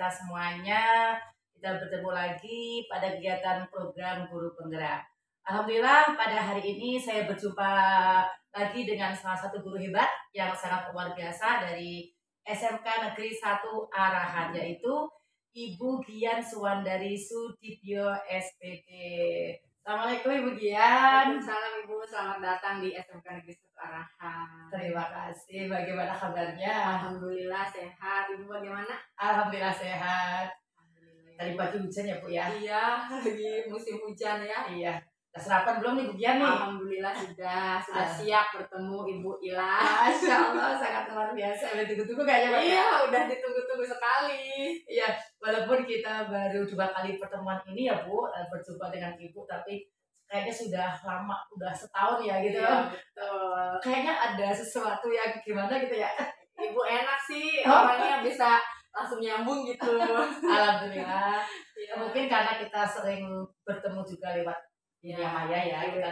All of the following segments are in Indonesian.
pemirsa semuanya. Kita bertemu lagi pada kegiatan program Guru Penggerak. Alhamdulillah pada hari ini saya berjumpa lagi dengan salah satu guru hebat yang sangat luar biasa dari SMK Negeri 1 Arahan, yaitu Ibu Gian Suwandari Sudibyo SPD. Assalamualaikum Ibu Gian. Waalaikumsalam Ibu, selamat datang di SMK Negeri 1 Arahan. Terima kasih. Bagaimana kabarnya? Alhamdulillah sehat. Ibu bagaimana? Alhamdulillah sehat. Tadi pagi hujan ya Bu ya? Iya, lagi musim hujan ya. Iya. Udah sarapan belum nih Bu Gian nih? Alhamdulillah sudah siap bertemu Ibu Ila. Masya Allah, sangat luar biasa. Udah tunggu-tunggu kayaknya Pak. Iya, udah ditunggu-tunggu sekali. Iya, walaupun kita baru 2 kali pertemuan ini ya Bu, berjumpa dengan Ibu, tapi kayaknya sudah lama, udah setahun ya gitu. Iya, betul. Kayaknya ada sesuatu yang gimana gitu ya. Ibu enak sih, orangnya bisa langsung nyambung gitu. Alhamdulillah. Iya. Mungkin karena kita sering bertemu juga lewat dunia maya ya, kita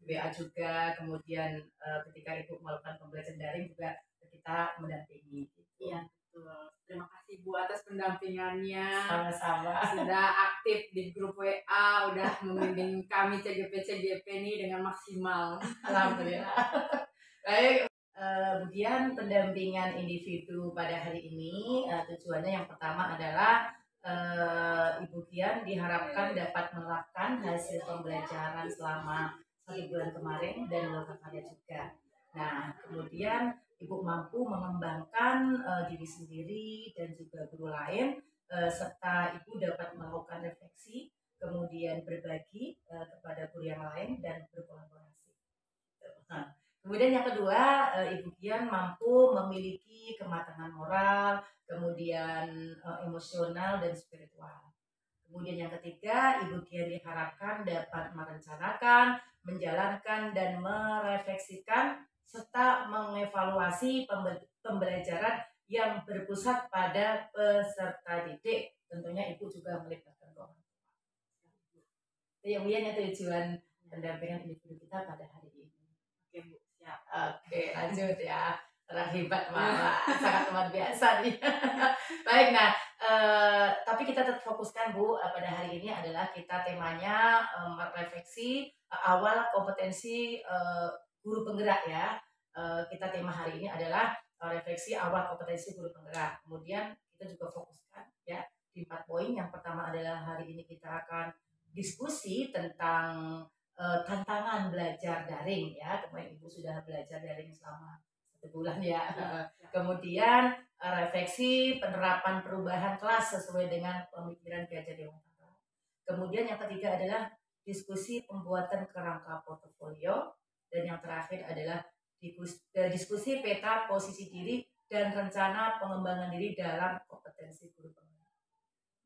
WA juga, kemudian ketika Ibu melakukan pembelajaran daring juga kita mendampingi. Iya, betul. Terima kasih Bu atas pendampingannya. Sama-sama. Sudah aktif di grup WA, udah membimbing kami CGP ini dengan maksimal. Alhamdulillah. Baik, kemudian pendampingan individu pada hari ini tujuannya yang pertama adalah Ibu Gian diharapkan dapat menerapkan hasil pembelajaran selama 1 bulan kemarin dan melakukan karya juga. Nah, kemudian Ibu mampu mengembangkan diri sendiri dan juga guru lain, serta Ibu dapat melakukan refleksi, kemudian berbagi kepada guru yang lain dan berkolaborasi. Nah, kemudian yang kedua, Ibu Gian mampu memiliki kematangan moral, kemudian emosional dan spiritual. Kemudian yang ketiga, Ibu Gian diharapkan dapat merencanakan, menjalankan, dan merefleksikan serta mengevaluasi pembelajaran yang berpusat pada peserta didik. Tentunya Ibu juga melibatkan orang tua. Itu yang tujuan pendampingan individu kita pada hari ini. Oke Bu, siap. Oke, lanjut ya. Orang hebat Mama, sangat luar biasa nih. Baik, nah tapi kita tetap fokuskan Bu pada hari ini adalah kita temanya merefleksi awal kompetensi guru penggerak ya. Kita tema hari ini adalah refleksi awal kompetensi guru penggerak. Kemudian kita juga fokuskan ya di 4 poin. Yang pertama adalah hari ini kita akan diskusi tentang tantangan belajar daring ya. Kemarin Ibu sudah belajar daring selama 1 bulan ya. Kemudian refleksi penerapan perubahan kelas sesuai dengan pemikiran Ki Hajar Dewantara. Kemudian yang ketiga adalah diskusi pembuatan kerangka portofolio, dan yang terakhir adalah diskusi peta posisi diri dan rencana pengembangan diri dalam kompetensi guru penggerak.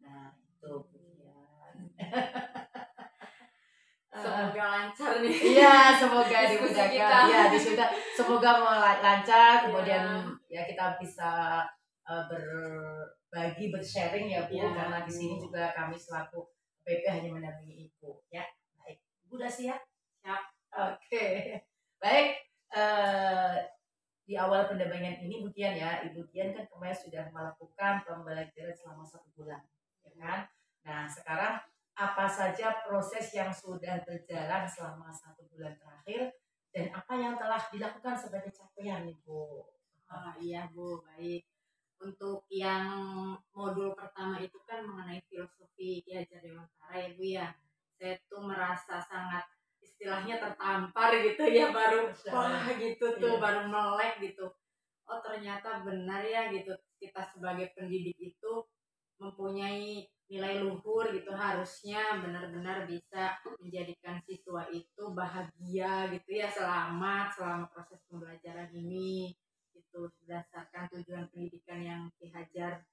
Nah, itu kemudian. Semoga lancar nih. Iya, semoga Diskusi dimudahkan. kita. Ya, semoga lancar. Kemudian ya kita bisa berbagi, bersharing ya Bu. Ya. Karena di sini juga kami selaku PP hanya mendampingi Ibu. Ya, baik. Ibu udah siap? Siap. Oke. Baik. Di awal pendampingan ini Bu Gian ya, Ibu Gian kan kemarin sudah melakukan pembelajaran selama 1 bulan, ya kan? Nah, sekarang apa saja proses yang sudah berjalan selama 1 bulan terakhir dan apa yang telah dilakukan sebagai capaian nih Bu? Iya Bu, baik. Untuk yang modul pertama itu kan mengenai filosofi Ki Hajar Dewantara ya Bu ya. Saya tuh merasa sangat istilahnya tertampar gitu ya, baru wah gitu tuh, baru melek gitu. Oh ternyata benar ya gitu, kita sebagai pendidik itu mempunyai nilai luhur gitu, harusnya benar-benar bisa menjadikan siswa itu bahagia gitu ya, selama proses pembelajaran ini gitu, berdasarkan tujuan pendidikan yang Ki Hajar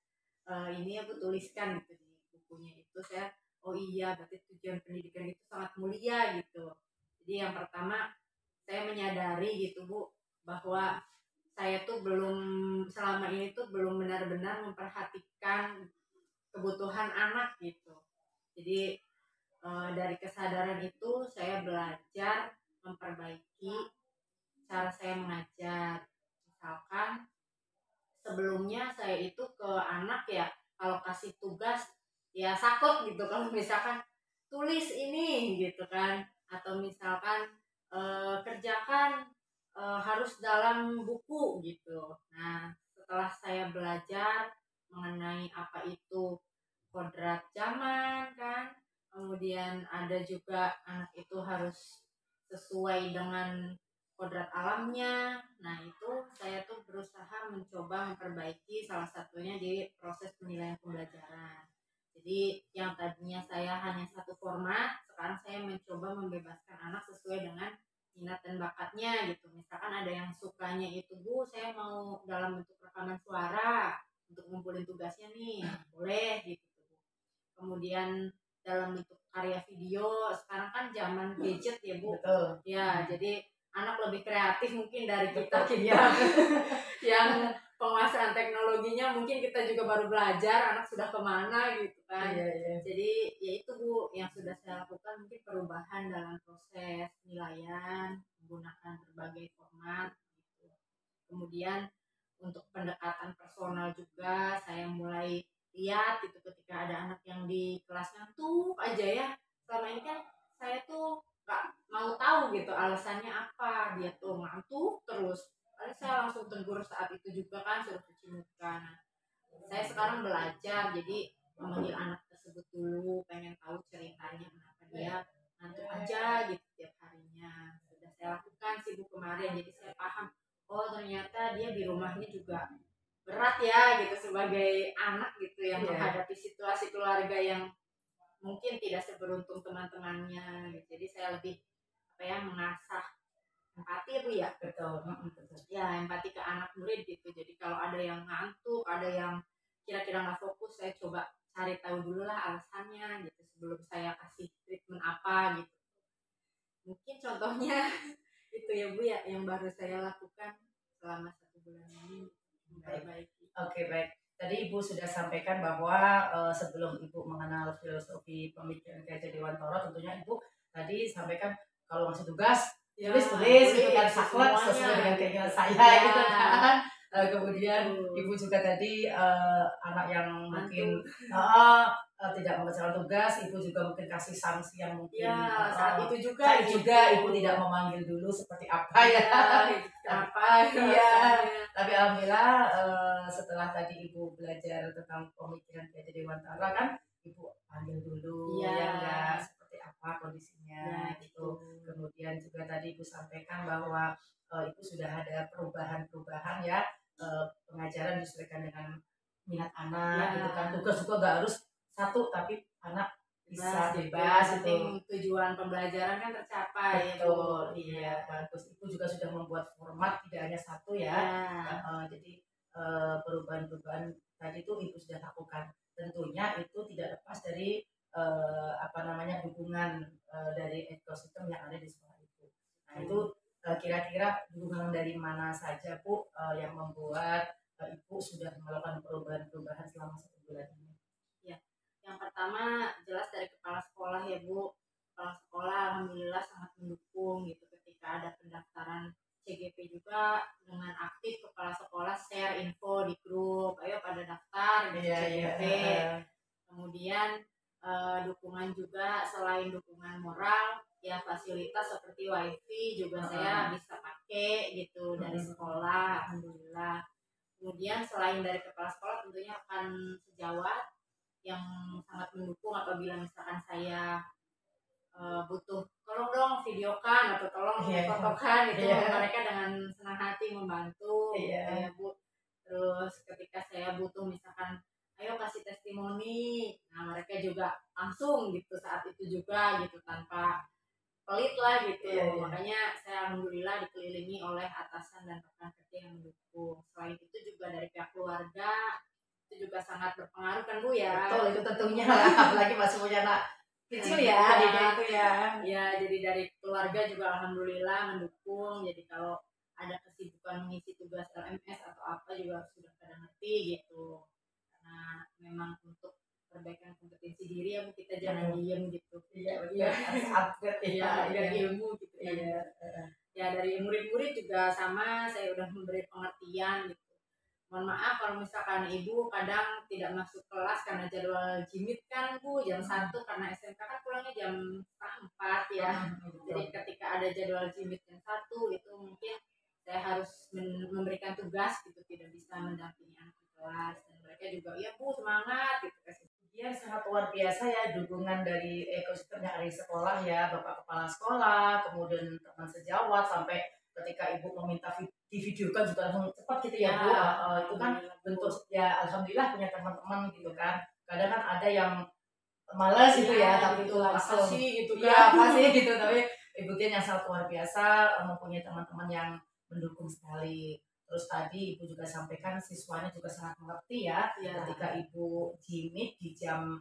ini aku tuliskan gitu di bukunya itu. Saya oh iya berarti tujuan pendidikan itu sangat mulia gitu. Jadi yang pertama saya menyadari gitu Bu, bahwa saya tuh selama ini tuh belum benar-benar memperhatikan kebutuhan anak gitu. Jadi dari kesadaran itu saya belajar memperbaiki cara saya mengajar. Misalkan sebelumnya saya itu ke anak ya kalau kasih tugas ya saklek gitu, kalau misalkan tulis ini gitu kan, atau misalkan kerjakan harus dalam buku gitu. Nah, setelah saya belajar mengenai apa itu kodrat zaman kan, kemudian ada juga anak itu harus sesuai dengan kodrat alamnya. Nah, itu saya tuh berusaha mencoba memperbaiki salah satunya di proses penilaian pembelajaran. Jadi yang tadinya saya hanya satu format, sekarang saya mencoba membebaskan anak sesuai dengan minat dan bakatnya gitu. Misalkan ada yang sukanya itu, Bu, saya mau dalam bentuk rekaman suara untuk ngumpulin tugasnya nih, boleh gitu. Kemudian dalam bentuk karya video, sekarang kan zaman gadget ya, Bu. Betul. Ya, jadi anak lebih kreatif mungkin dari kita yang penguasaan teknologinya mungkin kita juga baru belajar, anak sudah kemana gitu kan. Jadi ya itu, Bu, yang sudah saya lakukan, mungkin perubahan dalam proses penilaian menggunakan berbagai format gitu. Kemudian untuk pendekatan personal juga saya mulai lihat gitu, ketika ada anak yang di kelas ngantuk aja ya, selama ini kan saya tuh gak mau tahu gitu alasannya apa, dia tuh ngantuk terus. Lalu saya langsung tegur saat itu juga kan, suruh cuci muka. Nah, saya sekarang belajar jadi memanggil anak tersebut dulu, pengen tahu ceritanya kenapa dia ngantuk aja gitu tiap harinya. Sudah saya lakukan sih, Bu, kemarin, jadi saya paham, oh ternyata dia di rumahnya juga berat ya gitu sebagai anak gitu yang menghadapi situasi keluarga yang mungkin tidak seberuntung teman-temannya gitu. Jadi saya lebih apa ya, mengasah empati ya, Bu ya. Betul. Ya, empati ke anak murid gitu. Jadi kalau ada yang ngantuk, ada yang kira-kira nggak fokus, saya coba cari tahu dulu lah alasannya gitu sebelum saya kasih treatment apa gitu. Mungkin contohnya itu ya, Bu ya, yang baru saya lakukan selama 1 bulan ini, memperbaiki. Oke, baik. Tadi Ibu sudah sampaikan bahwa sebelum Ibu mengenal filosofi pemikiran Ki Hajar Dewantara, tentunya Ibu tadi sampaikan kalau ngasih tugas tulis gitu kan, saklek sesuai dengan keinginan saya gitu kan. Kemudian Ibu juga tadi anak yang mungkin tidak mengerjakan tugas, Ibu juga mungkin kasih sanksi yang mungkin saat itu juga Ibu tidak memanggil dulu seperti apa ya. Tapi alhamdulillah setelah tadi Ibu belajar tentang pemikiran Ki Hajar Dewantara kan, Ibu panggil dulu ya enggak, seperti apa kondisinya gitu. Kemudian juga tadi Ibu sampaikan bahwa Ibu sudah ada perubahan-perubahan ya, pengajaran disesuaikan dengan minat anak gitu kan. Tugas juga enggak harus satu, tapi anak bisa bebas itu. Tujuan pembelajaran kan tercapai. Betul, iya bagus. Ibu juga sudah membuat format tidak hanya satu ya. Jadi perubahan-perubahan tadi itu Ibu sudah lakukan. Tentunya itu tidak lepas dari dukungan dari ekosistem yang ada di sekolah itu. Nah itu kira-kira dukungan dari mana saja, Bu, yang membuat Ibu sudah melakukan perubahan-perubahan selama 1 bulan ini? Ya, yang pertama jelas dari kepala sekolah ya, Bu. Kepala sekolah alhamdulillah sangat mendukung gitu, ketika ada pendaftaran CGP juga dengan aktif kepala sekolah share info di grup, ayo pada daftar gitu CGP. Kemudian dukungan juga, selain dukungan moral ya fasilitas seperti wifi juga saya bisa pakai gitu dari sekolah, alhamdulillah. Kemudian selain dari kepala sekolah tentunya akan sejawat yang sangat mendukung apabila misalkan saya butuh tolong dong videokan atau tolong fotokan gitu, mereka dengan senang hati membantu ya, Bu. Terus ketika saya butuh misalkan ayo kasih testimoni, nah mereka juga langsung gitu saat itu juga gitu, tanpa pelit lah gitu. Makanya saya alhamdulillah dikelilingi oleh atasan dan rekan kerja yang mendukung. Selain itu juga dari pihak keluarga itu juga sangat berpengaruh kan, Bu ya. Betul, itu tentunya apalagi masih punya anak kecil ya, itu ya. Ya, jadi dari keluarga juga alhamdulillah mendukung. Jadi kalau ada kesibukan mengisi tugas LMS atau apa juga sudah pada ngerti gitu. Karena memang untuk perbaikan kompetensi diri ya, Bu, kita jangan diem gitu. Iya, harus upgrade agar ilmu gitu ya. Ya dari murid-murid juga sama, saya udah memberi pengertian gitu. mohon maaf kalau misalkan ibu kadang tidak masuk kelas karena jadwal jimit kan Bu, jam 1 karena SMK kan pulangnya jam setengah 4 ya. Jadi ketika ada jadwal jimit jam 1 itu mungkin saya harus memberikan tugas gitu, tidak bisa mendampingi anak di kelas, dan mereka juga ya Bu semangat gitu kasih. Kemudian sangat luar biasa ya dukungan dari ekosistem yang ada di sekolah ya, Bapak Kepala Sekolah, kemudian teman sejawat, sampai ketika Ibu meminta divideokan juga langsung cepat gitu ya Bu. Itu kan bentuk ya alhamdulillah punya teman-teman gitu kan. Kadang kan ada yang malas gitu ya, tapi itu langsung gitu kan. Iya, pasti gitu, tapi Ibu Dian yang sangat luar biasa, mempunyai teman-teman yang mendukung sekali. Terus tadi Ibu juga sampaikan siswanya juga sangat mengerti ya, ketika Ibu jimit di jam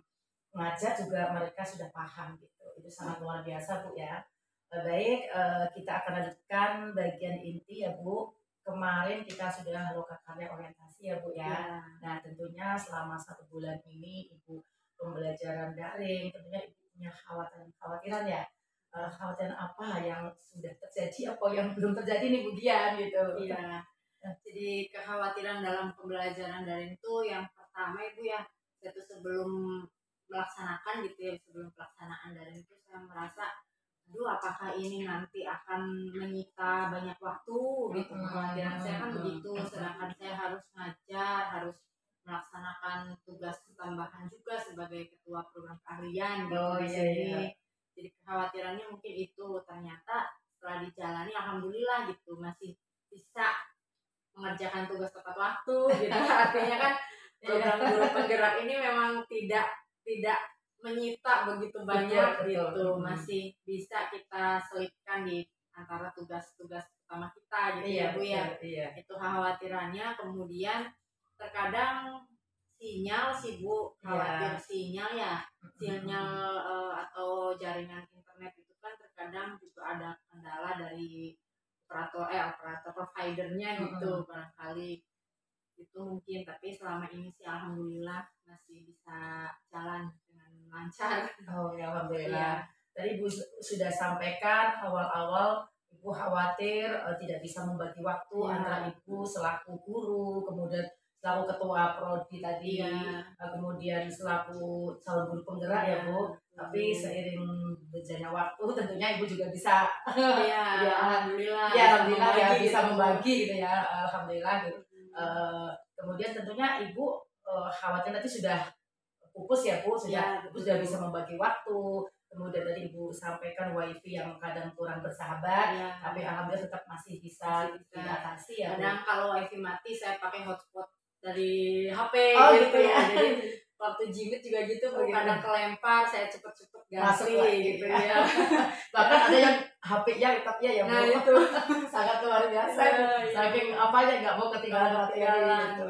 ngajar juga mereka sudah paham gitu. Itu sangat luar biasa Bu ya. Baik, kita akan lanjutkan bagian inti ya Bu. Kemarin kita sudah melakukan karya orientasi ya Bu ya. Nah tentunya selama 1 bulan ini Ibu pembelajaran daring, tentunya Ibu punya khawatiran ya. Khawatiran apa yang sudah terjadi, apa yang belum terjadi nih Bu Dian gitu. Iya. Jadi kekhawatiran dalam pembelajaran daring itu yang pertama Ibu ya, itu sebelum melaksanakan gitu ya, sebelum pelaksanaan daring itu saya merasa, aduh apakah ini nanti akan menyita banyak waktu gitu. Kekhawatiran saya kan begitu, sedangkan saya harus ngajar, harus melaksanakan tugas tambahan juga sebagai ketua program keahlian gitu di sini. Jadi kekhawatirannya mungkin itu, ternyata setelah dijalani alhamdulillah gitu masih bisa mengerjakan tugas tepat waktu gitu. Artinya kan program guru penggerak ini memang tidak menyita begitu banyak gitu, masih bisa kita selipkan di antara tugas-tugas utama kita gitu ya Bu ya. Itu kekhawatirannya. Kemudian terkadang sinyal sih Bu, khawatir sinyal ya, sinyal atau jaringan internet itu kan terkadang juga ada kendala dari operator providernya gitu, barangkali itu mungkin. Tapi selama ini sih alhamdulillah masih bisa jalan dengan lancar. Oh ya alhamdulillah. Tadi Ibu sudah sampaikan awal-awal Ibu khawatir tidak bisa membagi waktu antara Ibu selaku guru, kemudian selaku ketua prodi tadi, kemudian selaku calon guru penggerak ya Bu. Tapi seiring berjalannya waktu tentunya Ibu juga bisa alhamdulillah alhamdulillah ya bisa membagi gitu ya, alhamdulillah gitu. Kemudian tentunya Ibu khawatir nanti sudah pupus ya Bu, sudah bisa membagi waktu. Kemudian tadi Ibu sampaikan wifi yang kadang kurang bersahabat, tapi alhamdulillah tetap masih bisa diatasi ya Bu. Kadang kalau wifi mati saya pakai hotspot dari HP gitu ya. Jadi waktu jimit juga gitu, kadang kelempar, saya cepet-cepet ganti gitu ya. Bahkan ada yang HP-nya laptopnya ya Bu. Nah itu sangat luar biasa. Saking apanya nggak mau ketinggalan materi gitu.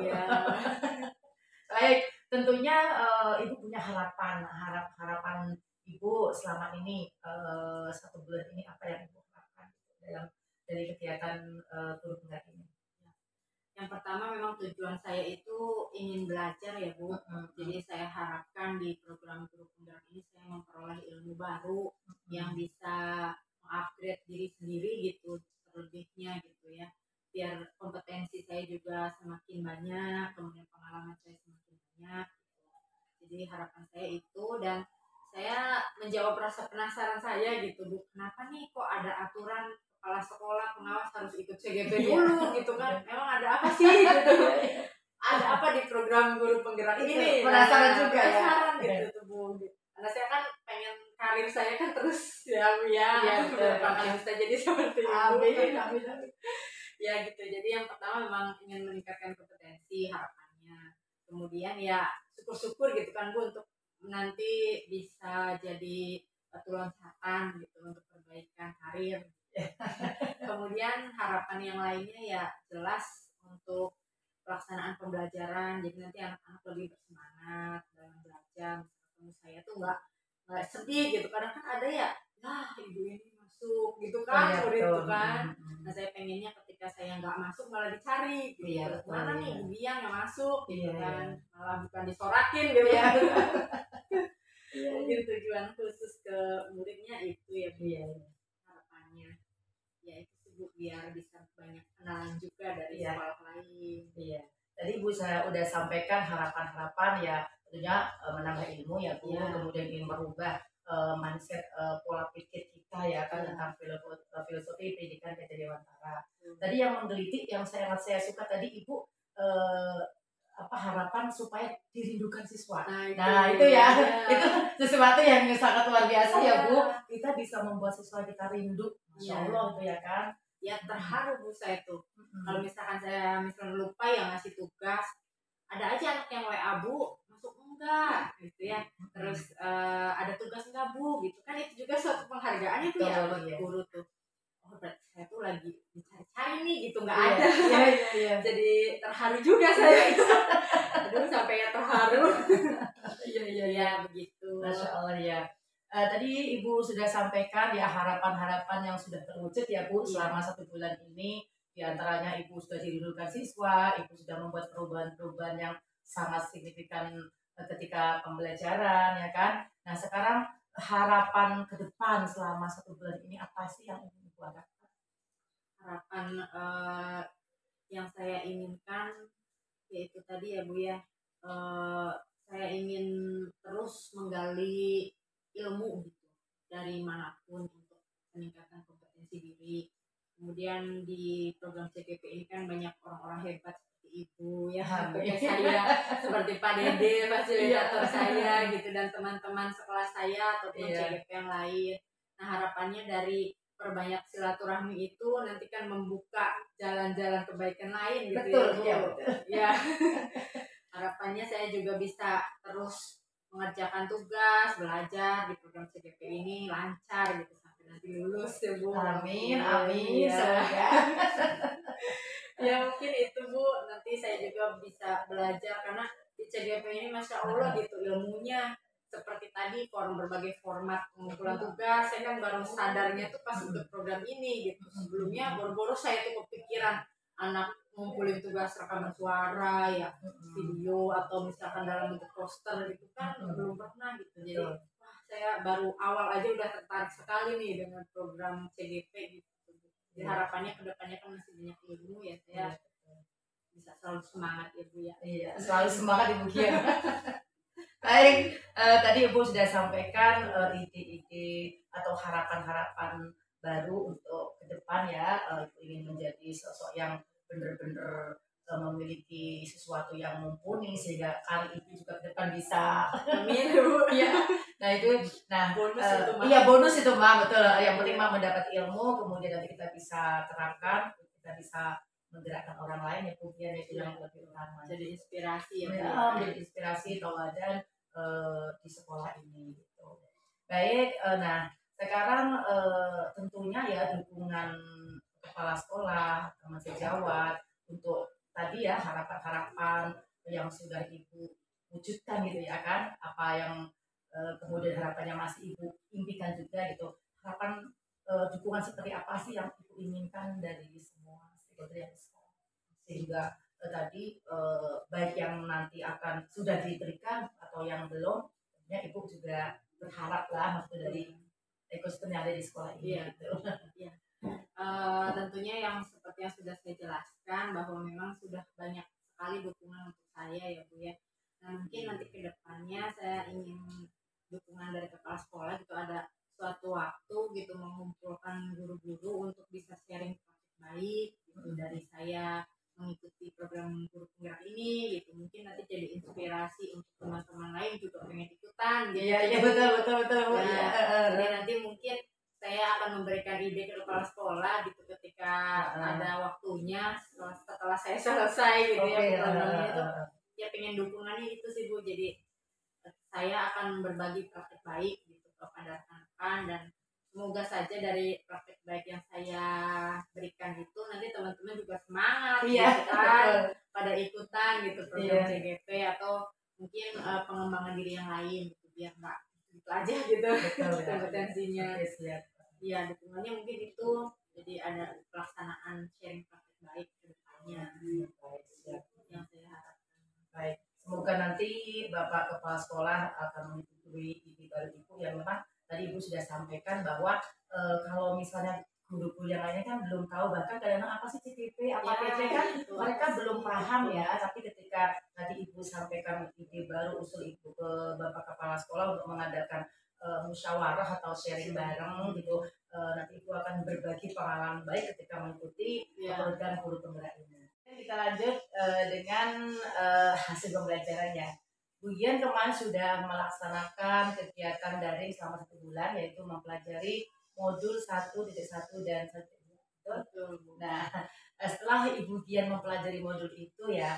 Baik, tentunya Ibu punya harapan Ibu selama ini 1 bulan ini, apa yang Ibu harapkan dari kegiatan guru penggerak ini? Yang pertama memang tujuan saya itu ingin belajar ya Bu. Jadi saya harapkan di program guru penggerak ini saya memperoleh ilmu baru yang bisa mengupgrade diri sendiri gitu, terlebihnya gitu ya. Biar kompetensi saya juga semakin banyak, kemudian pengalaman saya semakin banyak. Jadi harapan saya itu, dan saya menjawab rasa penasaran saya gitu Bu. Kenapa nih kok ada aturan kepala sekolah pengawas harus ikut CGP dulu gitu kan? Memang ada apa sih gitu? Ada apa di program guru penggerak ini? Penasaran juga ya. Penasaran gitu Bu. Karena saya kan pengen karir saya kan terus ya Bu ya. Bakal bisa jadi seperti itu. Amin. Ya gitu. Jadi yang pertama memang ingin meningkatkan kompetensi harapannya. Kemudian ya syukur-syukur gitu kan Bu untuk nanti bisa jadi batu loncatan gitu untuk perbaikan karir. Kemudian harapan yang lainnya ya jelas untuk pelaksanaan pembelajaran, jadi nanti anak-anak lebih bersemangat dalam belajar. Ketemu saya tuh nggak sedih gitu, kadang kan ada ya ibu ini masuk gitu kan, gitu kan. Nah saya pengennya ketika saya nggak masuk malah dicari gitu, mana nih Bu Dian yang masuk gitu kan, malah bukan disorakin gitu ya. Mungkin tujuan khusus ke muridnya itu ya Bu, harapannya ya itu sih Bu, biar bisa banyak kenalan juga dari sekolah lain. tadi Ibu saya udah sampaikan harapan-harapan ya, tentunya menambah ilmu ya Bu, Iya. kemudian ingin merubah mindset pola pikir kita ya kan Iya. tentang filosofi pendidikan Gajah Dewantara. Hmm. Tadi yang menggelitik yang sangat saya suka tadi Ibu eh, harapan supaya dirindukan siswa. Nah, itu ya, itu sesuatu yang sangat luar biasa ya Bu. Kita bisa membuat siswa kita rindu, Masya Allah itu ya kan. Ya terharu Bu saya tuh. Kalau misalkan saya lupa ya ngasih tugas, ada aja anak yang WA Bu masuk enggak gitu ya. Terus ada tugas enggak Bu gitu kan, itu juga suatu penghargaan itu ya buat guru tuh. Oh berarti saya tuh lagi dicari-cari nih gitu, nggak ada. Iya. Jadi terharu juga saya. Aduh sampai ya terharu. Iya begitu. Masya Allah ya. Tadi Ibu sudah sampaikan ya harapan-harapan yang sudah terwujud ya Bu selama 1 bulan ini. Di antaranya Ibu sudah dirindukan siswa, Ibu sudah membuat perubahan-perubahan yang sangat signifikan ketika pembelajaran ya kan. Nah sekarang harapan ke depan selama 1 bulan ini apa sih yang ingin Ibu harapkan? Harapan yang saya inginkan yaitu tadi ya Bu ya, saya ingin terus menggali ilmu gitu dari manapun untuk meningkatkan kompetensi diri. Kemudian di program CGP ini kan banyak orang-orang hebat seperti Ibu ya, seperti saya, seperti Pak Dede fasilitator saya gitu, dan teman-teman sekolah saya ataupun CGP yang lain. Nah harapannya dari perbanyak silaturahmi itu nanti kan membuka jalan-jalan kebaikan lain gitu. Betul, ya Bu. Ya. Harapannya saya juga bisa terus mengerjakan tugas, belajar di program CGP ini lancar gitu sampai nanti lulus ya Bu. Amin, amin. Semoga. Ya mungkin itu Bu, nanti saya juga bisa belajar karena di CGP ini Masya Allah gitu ilmunya seperti tadi berbagai format pengumpulan tugas. Saya kan baru sadarnya tuh pas ikut program ini gitu. Sebelumnya baru-baru saya tuh kepikiran anak ngumpulin tugas rekaman suara ya, video atau misalkan dalam bentuk poster gitu kan belum pernah gitu. Jadi wah saya baru awal aja udah tertarik sekali nih dengan program CGP gitu. Jadi harapannya kedepannya kan masih banyak ilmu ya, saya bisa selalu semangat ya Bu ya. Iya, selalu semangat Ibu Kian. Baik, tadi Ibu sudah sampaikan ide-ide atau harapan-harapan baru untuk ke depan ya. Ibu ingin menjadi sosok yang benar-benar memiliki sesuatu yang mumpuni sehingga kali Ibu juga ke depan bisa. Amin Bu. Ya. Nah itu, bonus itu mah. Iya bonus itu mah betul. Yang penting mah mendapat ilmu, kemudian nanti kita bisa terapkan, kita bisa menggerakkan orang lain ya Bu Kian, itu yang lebih utama. Jadi inspirasi ya. Menjadi inspirasi tauladan di sekolah ini gitu. Baik, nah sekarang tentunya ya dukungan kepala sekolah, teman sejawat untuk tadi ya harapan-harapan yang sudah Ibu wujudkan gitu ya kan, apa yang kemudian harapannya masih Ibu impikan juga gitu. Harapan dukungan seperti apa sih yang Ibu inginkan dari semua stakeholder yang sekolah sehingga tadi baik yang nanti akan sudah diberikan atau yang belum, tentunya Ibu juga berharap lah maksudnya dari ekosistem yang ada di sekolah ini. Gitu. Iya. Tentunya yang seperti yang sudah saya jelaskan bahwa memang sudah banyak sekali dukungan untuk saya ya Bu ya. Nah mungkin nanti ke depannya saya ingin dukungan dari kepala sekolah gitu, ada suatu waktu gitu mengumpulkan guru-guru untuk bisa sharing praktik baik gitu dari saya mengikuti program guru penggerak ini gitu. Mungkin nanti jadi inspirasi untuk teman-teman lain juga pengen ikutan gitu. Iya betul. Ya, jadi nanti mungkin saya akan memberikan ide ke kepala sekolah gitu ketika ada waktunya setelah saya selesai gitu ya programnya itu. Ya pengen dukungannya itu sih Bu. Jadi saya akan berbagi praktik baik gitu kepada rekan-rekan, dan semoga saja dari praktik baik yang saya berikan itu nanti teman-teman juga semangat gitu kan, pada ikutan gitu program CGP atau mungkin pengembangan diri yang lain gitu, biar nggak gitu aja gitu kompetensinya. Iya dukungannya mungkin itu, jadi ada pelaksanaan sharing praktik baik ke depannya yang saya harapkan. Baik, semoga nanti Bapak Kepala Sekolah akan menyetujui ide baru Ibu yang memang tadi Ibu sudah sampaikan bahwa kalau misalnya guru-guru yang lainnya kan belum tahu, bahkan kadang-kadang apa sih CGP, apa PT kan mereka belum paham ya, tapi ketika ketika tadi Ibu sampaikan ide baru usul Ibu ke Bapak Kepala Sekolah untuk mengadakan musyawarah atau sharing bareng gitu, nanti Ibu akan berbagi pengalaman baik ketika mengikuti program guru penggerak ini. Kita lanjut dengan hasil pembelajarannya. Bu Gian kemarin sudah melaksanakan kegiatan daring selama 1 bulan, yaitu mempelajari modul 1.1 dan 1.2. Nah, setelah Ibu Gian mempelajari modul itu ya,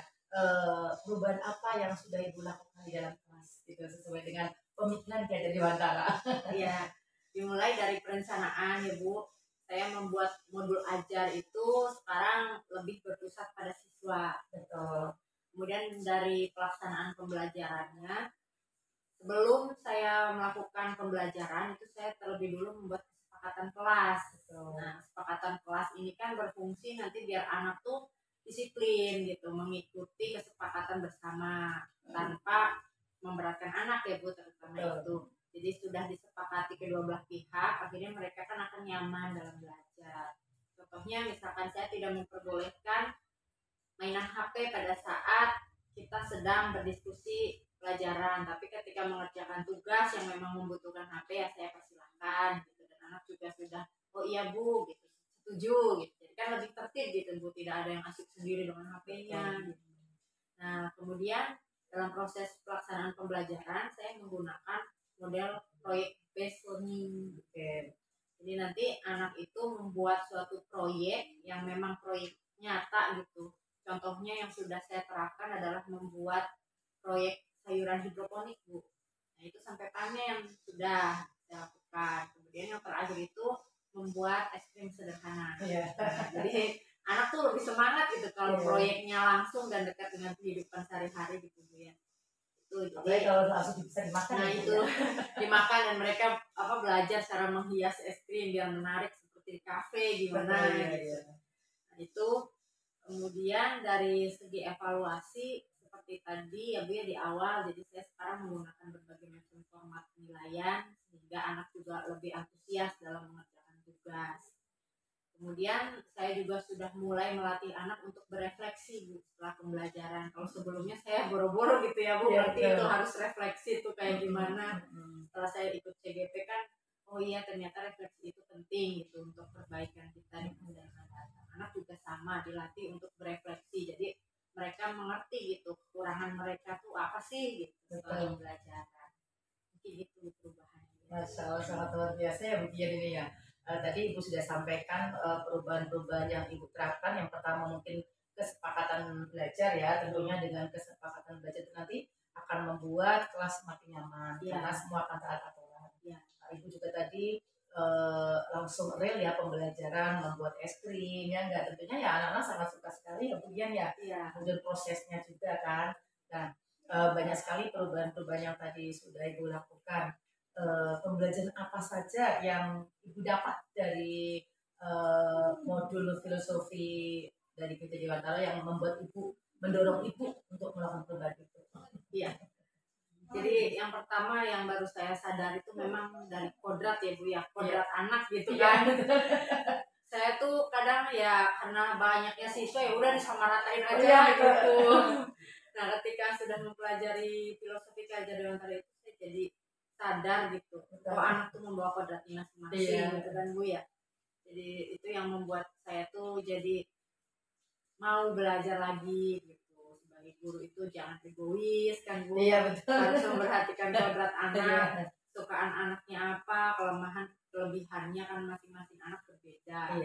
perubahan apa yang sudah Ibu lakukan di dalam kelas gitu, sesuai dengan pemikiran Ki Dewantara? Iya, dimulai dari perencanaan ya Bu. Saya membuat modul ajar itu sekarang lebih berpusat pada siswa. Betul. Kemudian dari pelaksanaan pembelajarannya, sebelum saya melakukan pembelajaran itu saya terlebih dulu membuat kesepakatan kelas. Betul. Nah, kesepakatan kelas ini kan berfungsi nanti biar anak tuh disiplin gitu, mengikuti kesepakatan bersama tanpa memberatkan anak ya Bu, terutama itu. Jadi sudah disepakati kedua belah pihak, akhirnya mereka kan akan nyaman dalam belajar. Contohnya misalkan saya tidak memperbolehkan mainan HP pada saat kita sedang berdiskusi pelajaran, tapi ketika mengerjakan tugas yang memang membutuhkan HP ya saya persilahkan gitu, dan anak juga sudah oh iya Bu gitu, setuju gitu. Jadi kan lebih tertib gitu Bu, tidak ada yang asik sendiri dengan HP-nya gitu. Nah, kemudian dalam proses pelaksanaan pembelajaran saya menggunakan model proyek based learning. Jadi nanti anak itu membuat suatu proyek yang memang proyek nyata gitu. Contohnya yang sudah saya terapkan adalah membuat proyek sayuran hidroponik Bu. Nah itu sampai panen sudah saya lakukan. Kemudian yang terakhir itu membuat es krim sederhana. Nah, jadi anak tuh lebih semangat gitu kalau proyeknya langsung dan dekat dengan kehidupan sehari-hari gitu Bu ya. Itu jadi kalau langsung bisa dimakan. Nah itu dimakan dan mereka belajar cara menghias es krim biar menarik seperti di kafe gimana gitu. Nah itu kemudian dari segi evaluasi seperti tadi ya Bu ya di awal, jadi saya sekarang menggunakan berbagai macam format penilaian sehingga anak juga lebih antusias dalam mengerjakan tugas. Kemudian saya juga sudah mulai melatih anak untuk berefleksi Bu setelah pembelajaran. Kalau sebelumnya saya boro-boro gitu ya Bu, berarti itu harus refleksi itu kayak gimana. Setelah saya ikut CGP kan, oh iya ternyata refleksi itu penting gitu untuk perbaikan kita di masa yang akan datang. Anak juga sama dilatih untuk berefleksi. Jadi mereka mengerti gitu kekurangan mereka tuh apa sih gitu setelah pembelajaran. Mungkin itu perubahannya. Masya Allah, sangat luar biasa ya Bu Gian ini ya. Tadi Ibu sudah sampaikan perubahan-perubahan yang Ibu terapkan. Yang pertama mungkin kesepakatan belajar ya, tentunya dengan kesepakatan belajar itu nanti akan membuat kelas semakin nyaman karena semua akan taat aturan. Ibu juga tadi langsung real ya pembelajaran, membuat es krim ya enggak, tentunya ya anak-anak sangat suka sekali ya Bu Gian ya. Kemudian prosesnya juga kan. Nah, banyak sekali perubahan-perubahan yang tadi sudah Ibu lakukan. Pembelajaran apa saja yang Ibu dapat dari modul filosofi dari Ki Dewantara yang membuat Ibu mendorong Ibu untuk melakukan perubahan itu? Iya. Jadi yang pertama yang baru saya sadar itu memang dari kodrat ya Bu ya, kodrat anak gitu kan. Saya tuh kadang ya karena banyaknya siswa ya udah disamaratain aja gitu. Nah ketika sudah mempelajari filosofi Ki Dewantara itu saya jadi sadar gitu, oh anak tuh membawa kodratnya masing-masing gitu kan Bu ya. Jadi itu yang membuat saya tuh jadi mau belajar lagi gitu. Sebagai guru itu jangan egois kan Bu. Harus memperhatikan kodrat anak, kesukaan anaknya apa, kelebihannya kan masing-masing anak berbeda.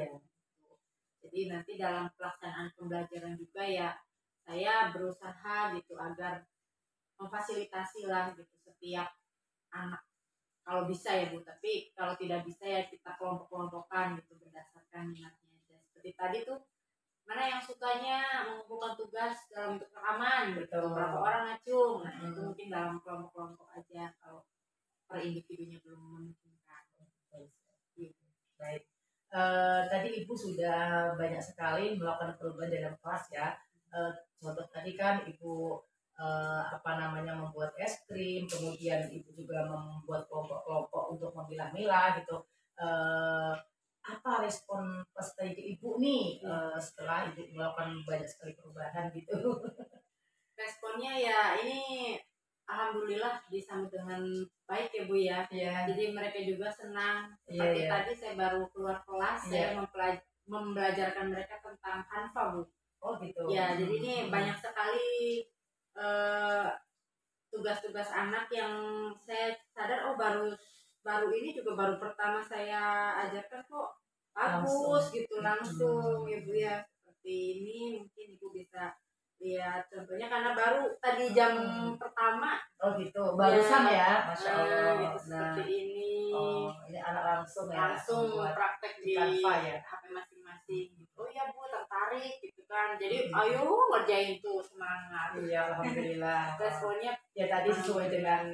Jadi nanti dalam pelaksanaan pembelajaran juga ya saya berusaha gitu agar memfasilitasi lah gitu setiap anak kalau bisa ya Bu, tapi kalau tidak bisa ya kita kelompok-kelompokan gitu berdasarkan minatnya aja. Seperti tadi tuh mana yang sukanya mengumpulkan tugas dalam bentuk rekaman gitu, berapa orang ngacung, nah itu mungkin dalam kelompok-kelompok aja kalau per individunya belum memungkinkan. Baik. Tadi Ibu sudah banyak sekali melakukan perubahan dalam kelas ya. Contoh tadi kan Ibu membuat es krim, kemudian Ibu juga membuat kelompok-kelompok untuk memilah-milah gitu. Apa respon pas tadi Ibu nih setelah Ibu melakukan banyak sekali perubahan gitu? responnya ya ini alhamdulillah disambut dengan baik ya Bu ya. Iya. Jadi mereka juga senang. Iya, Seperti iya. tadi saya baru keluar kelas, Iya. saya membelajarkan mereka tentang Hanfa Bu. Oh gitu. Ya, jadi ini banyak sekali tugas-tugas anak yang saya sadar baru ini juga baru pertama saya ajarkan kok bagus gitu langsung ya Bu ya. Seperti ini mungkin Ibu bisa lihat contohnya karena baru tadi jam pertama. Oh gitu, barusan ya, Masya Allah. Gitu, seperti ini. Oh, ini anak langsung ya. Langsung praktek di Canva ya. HP masing-masing. Oh ya Bu, tertarik gitu kan. Jadi ayo ngerjain tuh, semangat. Iya, alhamdulillah. Responnya Ya tadi sesuai dengan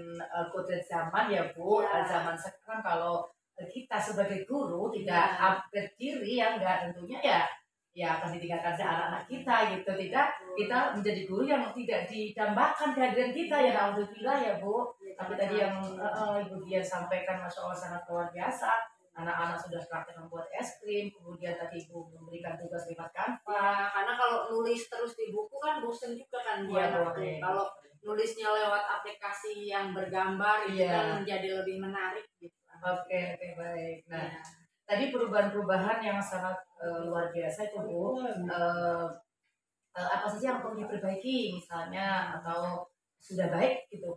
kode zaman ya Bu. Ya. Zaman sekarang kalau kita sebagai guru tidak upgrade diri ya enggak, tentunya ya akan ditinggalkan anak-anak kita gitu. Tidak, kita menjadi guru yang tidak didambakan kehadiran kita ya, alhamdulillah ya Bu. Tapi tadi yang Ibu Dian sampaikan Masya Allah sangat luar biasa. Anak-anak sudah praktek membuat es krim, kemudian tadi Ibu memberikan tugas lewat Canva. Ya, karena kalau nulis terus di buku kan bosen juga kan Bu. Kalau nulisnya lewat aplikasi yang bergambar itu kan menjadi lebih menarik gitu. Oke, baik. Nah, tadi perubahan-perubahan yang sangat luar biasa itu Bu. Apa saja yang perlu diperbaiki misalnya atau sudah baik gitu?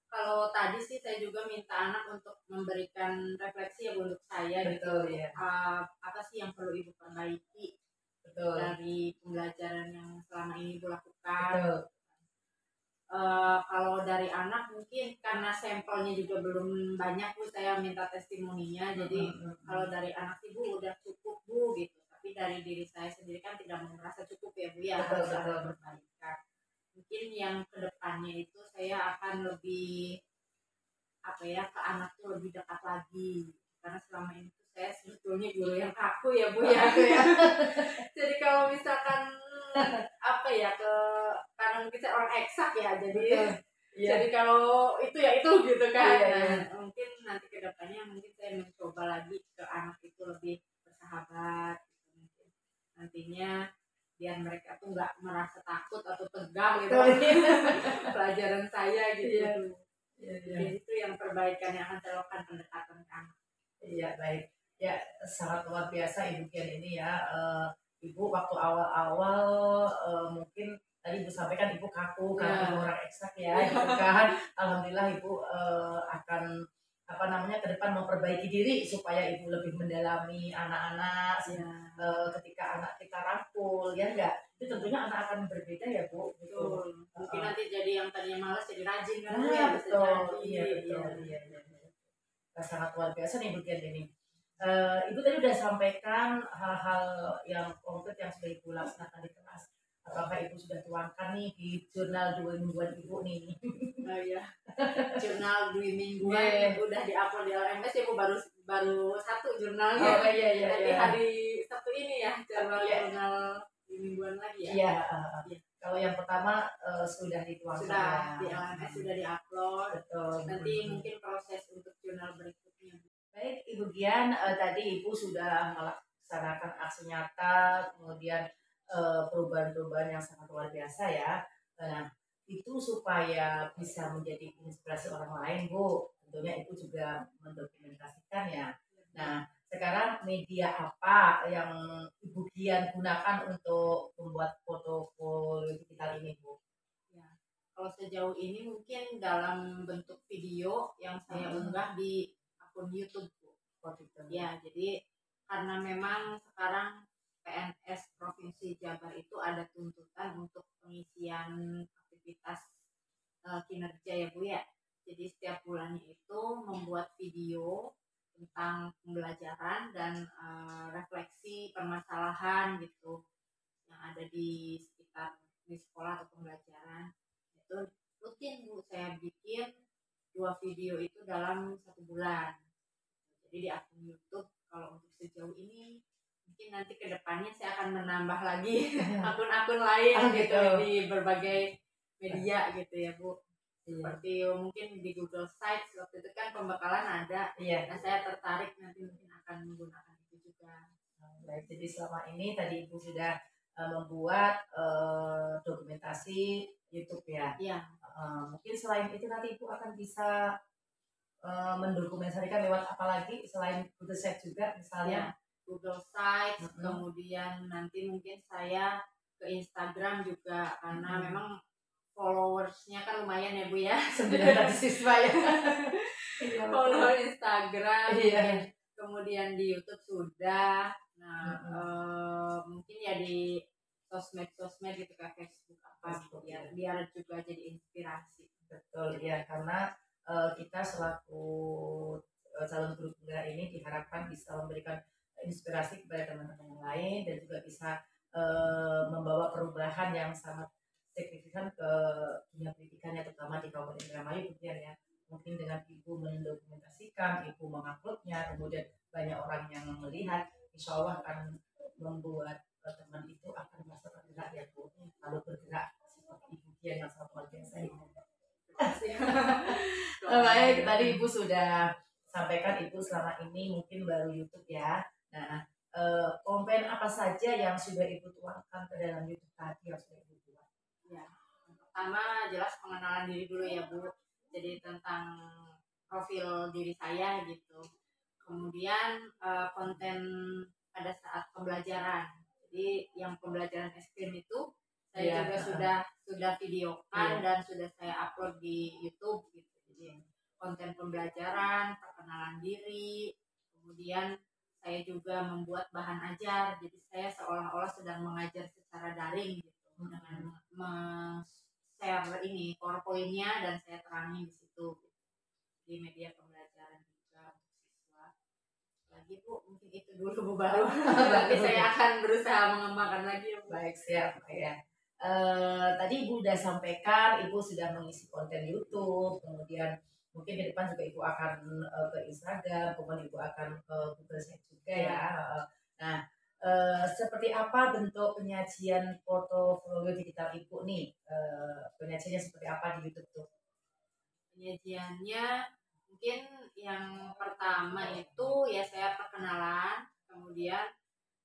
Kalau tadi sih saya juga minta anak untuk memberikan refleksi ya untuk saya. Betul gitu. ya. Apa sih yang perlu Ibu perbaiki? Betul. Dari pembelajaran yang selama ini Ibu lakukan. Betul. Kalau dari anak mungkin karena sampelnya juga belum banyak Bu, saya minta testimoninya. Jadi kalau dari anak Ibu udah cukup Bu gitu. Tapi dari diri saya sendiri kan tidak merasa cukup ya Bu ya. Harus ada perbaikan. Mungkin yang kedepannya itu saya akan lebih ke anak tuh lebih dekat lagi. Karena selama ini tuh saya sebetulnya guru yang kaku ya Bu ya. Jadi kalau misalkan karena mungkin saya orang eksak ya, jadi kalau itu ya itu gitu kan. Mungkin nanti kedepannya mungkin saya mencoba lagi ke anak itu lebih bersahabat gitu. Mungkin nantinya biar mereka tuh nggak merasa takut atau tegang gitu pelajaran saya gitu. Jadi itu yang perbaikan yang akan saya lakukan, pendekatan ke anak. Iya, baik. Ya, sangat luar biasa Ibu Dian ini ya. Ibu waktu awal-awal mungkin tadi Ibu sampaikan Ibu kaku karena Ibu orang eksak ya, gitu kan. Alhamdulillah Ibu akan ke depan memperbaiki diri supaya Ibu lebih mendalami anak-anak. Ketika anak kita rangkul ya enggak, itu tentunya anak akan berbeda ya Bu. Betul. Mungkin nanti jadi yang tadinya malas jadi rajin kan. Betul. Iya. Sangat luar biasa nih Ibu Dian ini. Ibu tadi udah sampaikan hal-hal yang konkret yang sudah Ibu laksanakan di kelas. Apakah Ibu sudah tuangkan nih di jurnal 2 mingguan Ibu nih? Oh iya, jurnal 2 mingguan udah di-upload di LMS ya Bu, baru satu jurnalnya. Oh iya. Nanti hari Sabtu ini ya jurnal 2 mingguan lagi ya. Iya. Kalau yang pertama sudah dituangkan. Sudah di LMS sudah di-upload. Betul. Nanti mungkin proses untuk jurnal berikutnya. Baik Ibu Dian, tadi Ibu sudah melaksanakan aksi nyata, kemudian perubahan-perubahan yang sangat luar biasa ya. Nah, itu supaya bisa menjadi inspirasi orang lain Bu, tentunya Ibu juga mendokumentasikan ya. Nah, sekarang media apa yang Ibu Dian gunakan untuk membuat foto-foto digital ini Bu? Ya, kalau sejauh ini mungkin dalam bentuk video yang saya unggah di akun YouTube Bu. Ya, jadi karena memang sekarang PNS Provinsi Jabar itu ada tuntutan untuk pengisian aktivitas kinerja ya Bu ya. Jadi setiap bulannya itu membuat video tentang pembelajaran dan refleksi permasalahan gitu yang ada di sekitar di sekolah atau pembelajaran. Itu rutin Bu, saya bikin 2 video itu dalam 1 bulan. Jadi di akun YouTube. Kalau untuk sejauh ini mungkin nanti kedepannya saya akan menambah lagi akun-akun lain gitu di berbagai media gitu ya Bu. Seperti mungkin di Google Sites waktu itu kan pembekalan ada. Nah saya tertarik nanti mungkin akan menggunakan itu juga. Baik, jadi selama ini tadi Ibu sudah membuat dokumentasi YouTube ya. Iya. Mungkin selain itu nanti Ibu akan bisa mendokumentasikan lewat apa lagi selain Google Sheet juga misalnya? Ya, Google Sites, Mm-mm. kemudian nanti mungkin saya ke Instagram juga karena Mm-mm. memang followersnya kan lumayan ya Bu ya. 900 siswa ya. Follower Instagram, Iya. kemudian di YouTube sudah. Nah, mungkin ya di sosmed-sosmed gitu kayak Facebook apa Facebook, biar juga jadi inspirasi. Betul ya, karena kita selaku calon guru penggerak ini diharapkan bisa memberikan inspirasi kepada teman-teman yang lain dan juga bisa membawa perubahan yang sangat signifikan ke dunia pendidikannya terutama di Kabupaten Indramayu kemudian ya. Mungkin dengan ibu mendokumentasikan, ibu menguploadnya, kemudian banyak orang yang melihat, insya Allah akan membuat teman itu akan merasa tergerak ya Bu, lalu bergerak seperti ibu dia yang sangat luar biasa ini. Baik, tadi Ibu sudah sampaikan Ibu selama ini mungkin baru YouTube ya. Nah, konten apa saja yang sudah Ibu tuangkan ke dalam YouTube tadi yang sudah Ibu buat? Ya, yang pertama jelas pengenalan diri dulu ya Bu. Jadi tentang profil diri saya gitu. Kemudian konten pada saat pembelajaran. Jadi yang pembelajaran ekstrim itu saya juga sudah videokan dan sudah saya upload di YouTube gitu. Jadi konten pembelajaran, perkenalan diri, kemudian saya juga membuat bahan ajar. Jadi saya seolah-olah sedang mengajar secara daring gitu dengan share ini PowerPoint-nya dan saya terangin di situ gitu. Di media pembelajaran juga untuk siswa. Lagi Bu, mungkin itu dulu Bu baru. Nanti saya akan berusaha mengembangkan lagi ya Bu. Baik, siap ya. Tadi Ibu sudah sampaikan Ibu sudah mengisi konten YouTube, kemudian mungkin ke depan juga Ibu akan ke Instagram, kemudian Ibu akan ke Google Sheet juga ya. Nah, seperti apa bentuk penyajian portofolio digital Ibu nih? Penyajiannya seperti apa di YouTube tuh? Penyajiannya mungkin yang pertama itu ya saya perkenalan, kemudian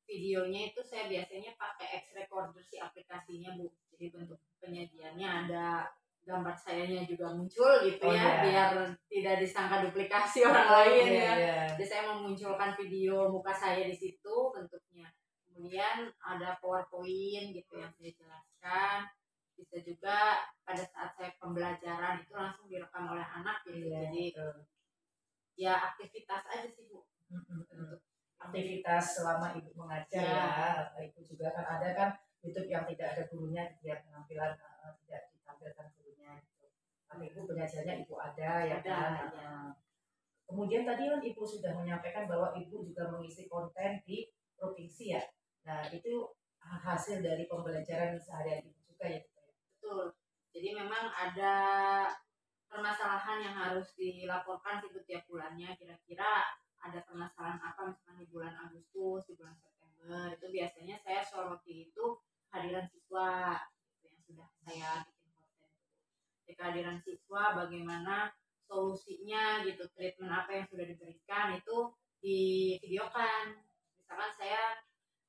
videonya itu saya biasanya pakai X Recorder si aplikasinya Bu. Jadi bentuk penyajiannya ada gambar sayanya juga muncul gitu biar tidak disangka duplikasi orang lain ya. Jadi saya memunculkan video muka saya di situ bentuknya. Kemudian ada PowerPoint gitu yang saya jelaskan. Bisa juga pada saat saya pembelajaran itu langsung direkam oleh anak gitu. Jadi ya aktivitas aja sih Bu. Aktivitas selama Ibu mengajar ya. Ibu juga kan ada kan YouTube yang tidak ada gurunya, tidak penampilan tidak ditampilkan gurunya gitu. Tapi Ibu penyajiannya Ibu ada ya kan. Kemudian tadi kan Ibu sudah menyampaikan bahwa Ibu juga mengisi konten di provinsi ya. Nah itu hasil dari pembelajaran sehari-hari Ibu juga ya. Betul. Jadi memang ada permasalahan yang harus dilaporkan sih tiap bulannya. Kira-kira ada permasalahan apa misalkan di bulan Agustus, di bulan September. Itu biasanya saya soroti itu kehadiran siswa gitu, yang sudah saya bikin konten. Jadi kehadiran siswa bagaimana solusinya gitu, treatment apa yang sudah diberikan itu divideokan. Misalkan saya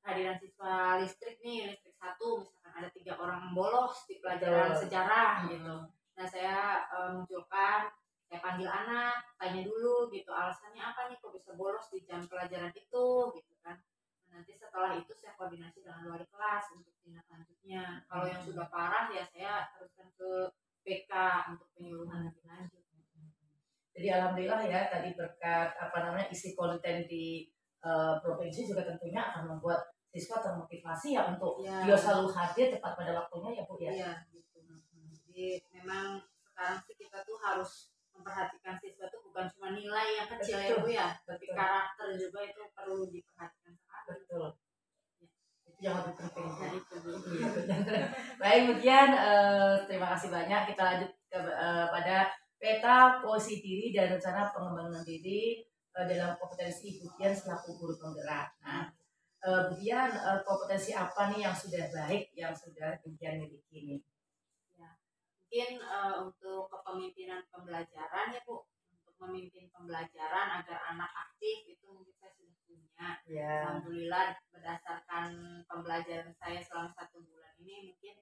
kehadiran siswa listrik 1 misalkan ada 3 orang bolos di pelajaran sejarah gitu. Nah saya munculkan, saya panggil anak, tanya dulu gitu alasannya apa nih kok bisa bolos di jam pelajaran itu gitu kan. Nah, nanti setelah itu saya koordinasi dengan wali kelas untuk tindak lanjutnya. Kalau yang sudah parah ya saya teruskan ke PK untuk penyuluhan lebih lanjut. Jadi alhamdulillah ya tadi berkat isi konten di provinsi juga tentunya akan membuat siswa termotivasi ya untuk dia selalu hadir tepat pada waktunya ya Bu ya. Iya gitu. Jadi memang sekarang sih kita tuh harus memperhatikan siswa tuh bukan cuma nilai yang kecil ya Bu ya, tapi karakter juga itu perlu diperhatikan sekali. Betul. Itu yang lebih penting. Baik, kemudian terima kasih banyak. Kita lanjut pada peta posisi diri dan rencana pengembangan diri dalam kompetensi Ibu Dian selaku guru penggerak. Nah, Bu Dian, kompetensi apa nih yang sudah baik yang sudah Bu Dian miliki nih? Ya, mungkin untuk kepemimpinan pembelajaran ya Bu, untuk untuk memimpin pembelajaran agar anak aktif itu mungkin saya sudah punya. Ya. Alhamdulillah berdasarkan pembelajaran saya selama 1 bulan ini mungkin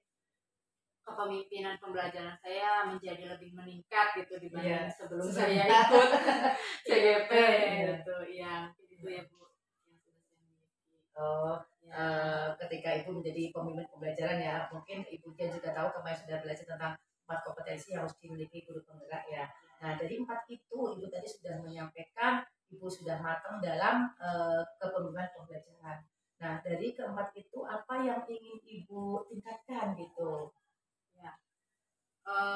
kepemimpinan pembelajaran saya menjadi lebih meningkat gitu dibanding sebelum saya ikut CGP gitu. Ya, itu ya Bu yang sudah saya miliki. Oh, ketika Ibu menjadi pemimpin pembelajaran ya, mungkin Ibu juga tahu kemarin sudah belajar tentang 4 kompetensi yang harus dimiliki guru penggerak ya. Nah, dari 4 itu Ibu tadi sudah menyampaikan Ibu sudah matang dalam kepemimpinan pembelajaran. Nah, dari keempat itu apa yang ingin Ibu tingkatkan gitu?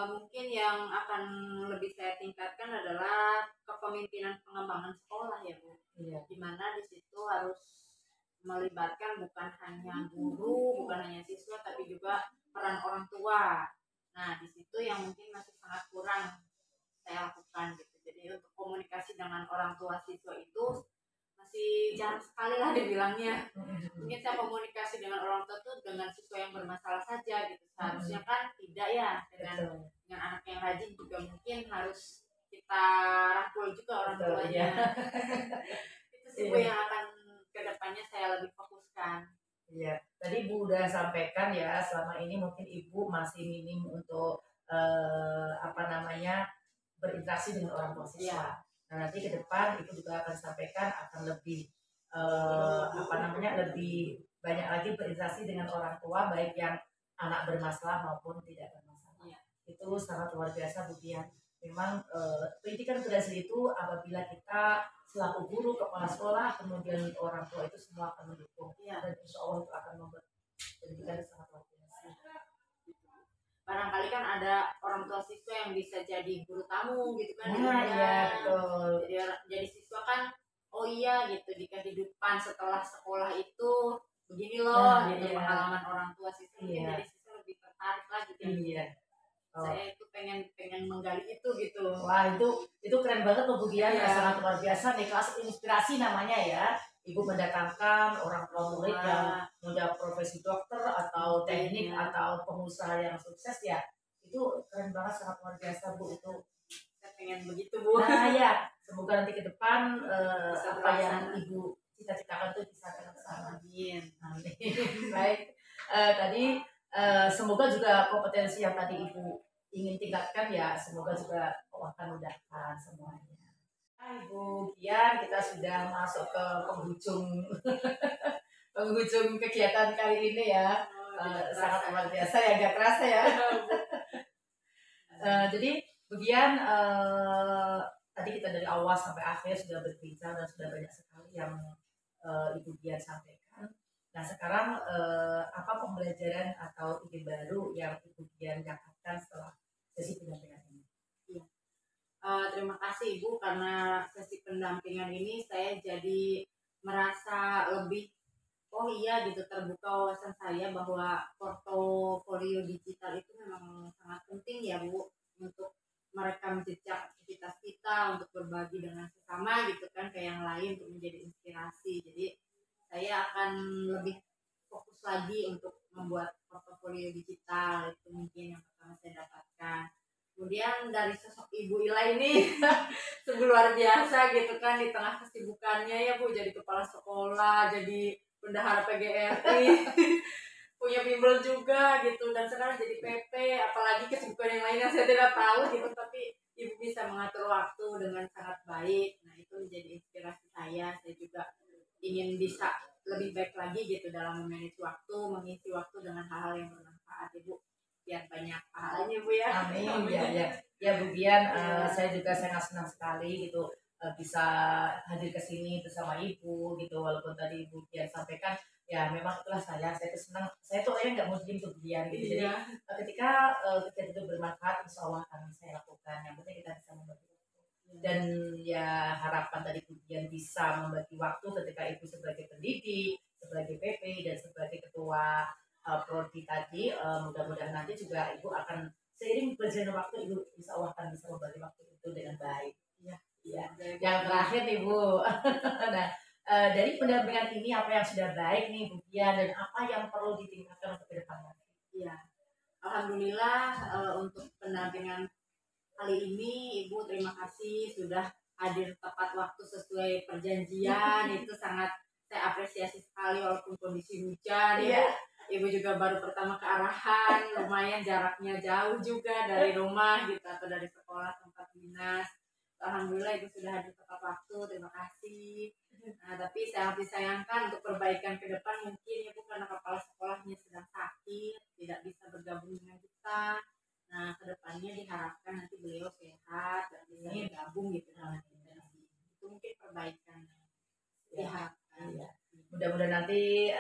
Mungkin yang akan lebih saya tingkatkan adalah kepemimpinan pengembangan sekolah ya Bu. Iya. Dimana di situ harus melibatkan bukan hanya guru, bukan hanya siswa, tapi juga peran orang tua. Nah di situ yang mungkin masih sangat kurang saya lakukan gitu. Jadi untuk komunikasi dengan orang tua siswa itu masih jarang sekali lah dibilangnya. Mungkin saya komunikasi dengan orang tua tuh dengan siswa yang bermasalah saja gitu. Seharusnya kan tidak ya, dengan anak yang rajin juga mungkin harus kita rangkul juga orang tuanya. Itu sih Bu yang akan kedepannya saya lebih fokuskan. Iya, tadi Ibu udah sampaikan ya selama ini mungkin Ibu masih minim untuk berinteraksi dengan orang tua siswa. Nah nanti ke depan Ibu juga akan sampaikan akan lebih lebih banyak lagi berinteraksi dengan orang tua baik yang anak bermasalah maupun tidak bermasalah. Itu sangat luar biasa Bu Dian. Memang pendidikan berhasil itu apabila kita selaku guru, kepala sekolah, kemudian orang tua itu semua akan mendukung dan insya Allah itu akan membuat pendidikan sangat luar biasa. Barangkali kan ada orang tua siswa yang bisa jadi guru tamu gitu kan. Iya betul. Jadi siswa kan oh iya gitu di kehidupan setelah sekolah itu begini loh gitu pengalaman orang tua siswa. Jadi siswa lebih tertarik lah gitu. Iya. Saya itu pengen menggali itu gitu. Wah itu keren banget loh Bu Dian, sangat luar biasa nih, kelas inspirasi namanya ya. Ibu mendatangkan orang tua murid yang muda profesi dokter atau teknik atau pengusaha yang sukses ya. Itu keren banget, sangat luar biasa Bu itu. Saya pengen begitu Bu. Nah ya, semoga nanti ke depan apa yang Ibu cita-citakan itu bisa terlaksana. Amin. Baik, tadi semoga juga kompetensi yang tadi Ibu ingin tingkatkan ya, semoga juga akan mudahkan semuanya. Ibu Dian, kita sudah masuk ke penghujung kegiatan kali ini ya. Sangat luar biasa ya, gak kerasa ya. Jadi Bu Dian, tadi kita dari awal sampai akhir sudah berbicara dan sudah banyak sekali yang Ibu Dian sampaikan. Nah sekarang apa pembelajaran atau ide baru yang Ibu Dian dapatkan setelah sesi pendampingan ini? Terima kasih Ibu, karena sesi pendampingan ini saya jadi merasa lebih oh iya gitu, terbuka wawasan saya bahwa portofolio digital itu memang sangat penting ya Bu untuk merekam jejak aktivitas kita, untuk berbagi dengan sesama gitu kan ke yang lain, untuk menjadi inspirasi. Jadi saya akan lebih fokus lagi untuk membuat portofolio digital, itu mungkin yang pertama saya dapatkan. Kemudian dari sosok Ibu Ila ini sungguh luar biasa gitu kan, di tengah kesibukannya ya Bu, jadi kepala sekolah, jadi bendahara PGRI, punya bimbel juga gitu, dan sekarang jadi PP, apalagi kesibukan yang lain yang saya tidak tahu gitu, tapi Ibu bisa mengatur waktu dengan sangat baik. Nah itu menjadi inspirasi saya juga ingin bisa lebih baik lagi gitu dalam memanage waktu, mengisi waktu dengan hal-hal yang bermanfaat Ibu, biar banyak pahalanya Bu ya. Amin. Ya Bu Dian, saya juga sangat senang sekali gitu bisa hadir ke sini bersama Ibu gitu, walaupun tadi Ibu Dian sampaikan ya memang itulah saya tuh senang, saya tuh orangnya nggak mau diem tuh Bu Dian gitu. Jadi ketika kegiatan itu bermanfaat insya Allah akan saya lakukan, yang penting kita bisa membagi waktu. Dan ya harapan tadi Bu Dian bisa membagi waktu ketika Ibu sebagai pendidik, sebagai PP dan sebagai ketua prodi tadi, mudah-mudahan nanti juga Ibu akan seiring berjalannya waktu Ibu insya Allah akan bisa membagi waktu itu dengan baik. Iya. Yang terakhir nih Bu, nah dari pendampingan ini apa yang sudah baik nih Bu Dian dan apa yang perlu ditingkatkan untuk ke depannya? Iya, alhamdulillah untuk pendampingan kali ini Ibu terima kasih sudah hadir tepat waktu sesuai perjanjian. Itu sangat saya apresiasi sekali walaupun kondisi hujan. Ibu juga baru pertama ke arahan, lumayan jaraknya jauh juga dari rumah gitu atau dari sekolah tempat dinas. Alhamdulillah Ibu sudah hadir tepat waktu, terima kasih. Nah, tapi sangat disayangkan untuk perbaikan ke depan mungkin Ibu karena kepala sekolahnya sedang sakit, tidak bisa bergabung dengan kita. Nah, kedepannya diharapkan nanti beliau sehat dan bisa bergabung gitu dengan intensi. Itu mungkin perbaikan yang diharapkan. Iya. Mudah-mudahan nanti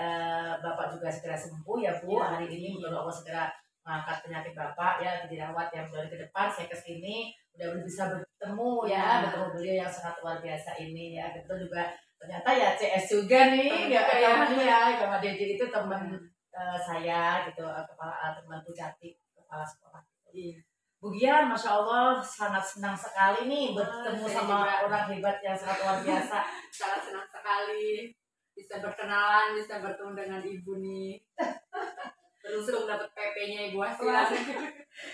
Bapak juga segera sembuh ya Bu. Hari ini mudah Allah segera mengangkat penyakit Bapak ya, dirawat yang dari ke depan. Saya kesini udah bisa bertemu bertemu beliau yang sangat luar biasa ini ya. Kita juga ternyata ya CS juga nih, Bapak Dedi itu teman saya gitu, teman Bu Jati, kepala sekolah. Bu Gian, Masya Allah sangat senang sekali nih bertemu sama orang hebat yang sangat luar biasa. Sangat senang sekali bisa berkenalan, bisa bertemu dengan Ibu nih. Beruntung dapat PP-nya Ibu Asia.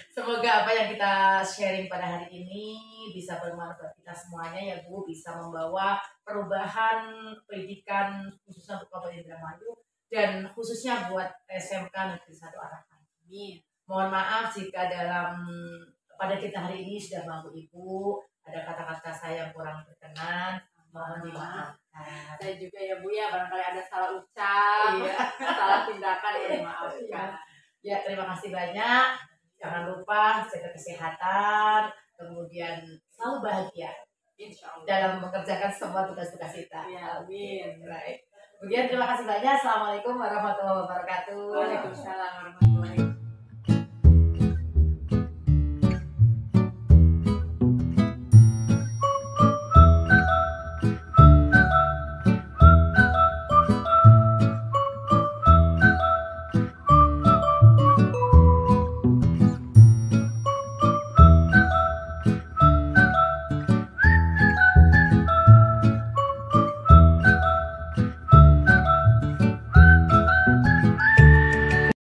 Semoga apa yang kita sharing pada hari ini bisa bermanfaat kita semuanya ya Bu, bisa membawa perubahan pendidikan khususnya untuk Kabupaten Indramayu dan khususnya buat SMK Negeri 1 Arakan. Mohon maaf jika dalam pada kita hari ini sudah mampu Ibu ada kata-kata saya yang kurang berkenan, mohon dimaafkan. Saya juga ya Bu ya, barangkali ada salah ucap, salah tindakan ya dimaafkan. Ya, terima kasih banyak. Jangan lupa jaga kesehatan, kemudian selalu bahagia. Insya Allah. Dalam mengerjakan semua tugas-tugas kita. Ya, amin. Baik. Kemudian terima kasih banyak. Assalamualaikum warahmatullahi wabarakatuh. Waalaikumsalam warahmatullahi wabarakatuh.